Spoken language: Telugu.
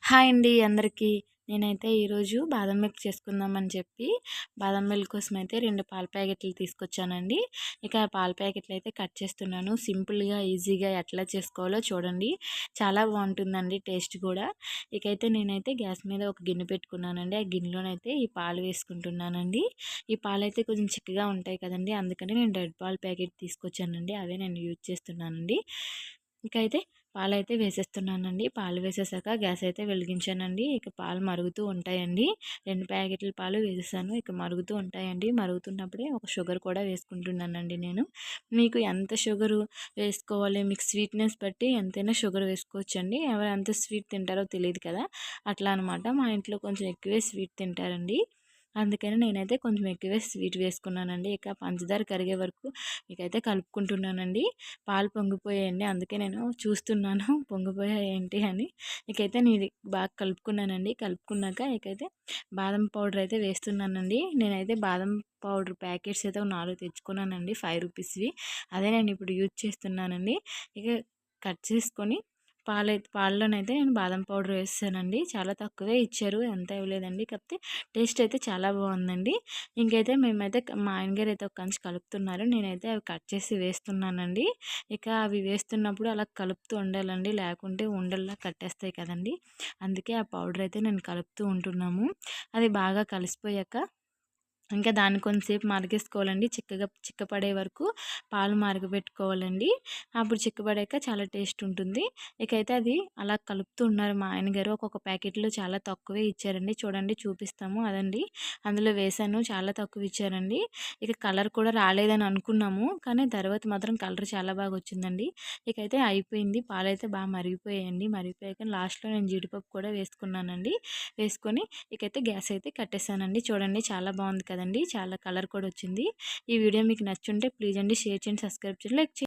హాయ్ అండి అందరికీ. నేనైతే ఈరోజు బాదం మిల్క్ చేసుకుందామని చెప్పి బాదం మిల్క్ కోసం అయితే 2 పాల ప్యాకెట్లు తీసుకొచ్చానండి. ఇక ఆ పాల ప్యాకెట్లు అయితే కట్ చేస్తున్నాను. సింపుల్‌గా, ఈజీగా ఎట్లా చేసుకోవాలో చూడండి. చాలా బాగుంటుందండి టేస్ట్ కూడా. ఇకైతే నేనైతే గ్యాస్ మీద ఒక గిన్నె పెట్టుకున్నానండి. ఆ గిన్నెలోనైతే ఈ పాలు వేసుకుంటున్నానండి. ఈ పాలైతే కొంచెం చిక్కగా ఉంటాయి కదండీ! అందుకని నేను రెడ్ పాల ప్యాకెట్ తీసుకొచ్చానండి. అవే నేను యూజ్ చేస్తున్నానండి. ఇకైతే పాలైతే వేసేస్తున్నానండి. పాలు వేసేసాక గ్యాస్ అయితే వెలిగించానండి. ఇక పాలు మరుగుతూ ఉంటాయండి. 2 ప్యాకెట్ల పాలు వేసేసాను. ఇక మరుగుతూ ఉంటాయండి. మరుగుతున్నప్పుడే ఒక షుగర్ కూడా వేసుకుంటున్నానండి నేను. మీకు ఎంత షుగరు వేసుకోవాలి, మీకు స్వీట్‌నెస్ బట్టి ఎంతైనా షుగర్ వేసుకోవచ్చండి. ఎవరు ఎంత స్వీట్ తింటారో తెలీదు కదా! అట్లా అనమాట. మా ఇంట్లో కొంచెం ఎక్కువే స్వీట్ తింటారండి. అందుకని నేనైతే కొంచెం ఎక్కువే స్వీట్ వేసుకున్నానండి. ఇక పంచదార కరిగే వరకు ఇకైతే కలుపుకుంటున్నానండి. పాలు పొంగిపోయాయండి. అందుకే నేను చూస్తున్నాను పొంగిపోయాయి ఏంటి అని. ఇకైతే నేను బాగా కలుపుకున్నానండి. కలుపుకున్నాక ఇకైతే బాదం పౌడర్ అయితే వేస్తున్నానండి. నేనైతే బాదం పౌడర్ ప్యాకెట్స్ అయితే ఒక 4 తెచ్చుకున్నానండి. 5 రూపీస్‌వి. అదే నేను ఇప్పుడు యూజ్ చేస్తున్నానండి. ఇక కట్ చేసుకొని పాలలోనైతే నేను బాదం పౌడర్ వేసేసానండి. చాలా తక్కువే ఇచ్చారు. ఎంత ఇవ్వలేదండి. కాకపోతే టేస్ట్ అయితే చాలా బాగుందండి. ఇంకైతే మేమైతే మా ఆయన గారు అయితే ఒక కంచి కలుపుతున్నారు. నేనైతే అవి కట్ చేసి వేస్తున్నానండి. ఇక అవి వేస్తున్నప్పుడు అలా కలుపుతూ ఉండాలండి. లేకుంటే ఉండల్లా కట్టేస్తాయి కదండీ! అందుకే ఆ పౌడర్ అయితే నేను కలుపుతూ ఉంటున్నాము. అది బాగా కలిసిపోయాక ఇంకా దాన్ని కొంతసేపు మరిగించుకోవాలండి. చిక్కపడే వరకు పాలు మరగబెట్టుకోవాలండి. అప్పుడు చిక్కబడాక చాలా టేస్ట్ ఉంటుంది. ఇకైతే అది అలా కలుపుతూ ఉన్నారు మా ఆయన గారు. ఒక్కొక్క ప్యాకెట్‌లో చాలా తక్కువే ఇచ్చారండి. చూడండి చూపిస్తాము అదండి. అందులో వేశాను. చాలా తక్కువ ఇచ్చారండి. ఇక కలర్ కూడా రాలేదని అనుకున్నాము. కానీ తర్వాత మాత్రం కలర్ చాలా బాగా వచ్చిందండి. ఇకైతే అయిపోయింది. పాలైతే బాగా మరిగిపోయాయండి. మరిగిపోయాక లాస్ట్‌లో నేను జీడిపప్పు కూడా వేసుకున్నానండి. వేసుకొని ఇకైతే గ్యాస్ అయితే కట్టేసానండి. చూడండి చాలా బాగుంది కదండీ! చాలా కలర్ కూడా వచ్చింది. ఈ వీడియో మీకు నచ్చుంటే ప్లీజ్ అండి షేర్ చేయండి, సబ్స్క్రైబ్ చేయండి, లైక్ చేయండి.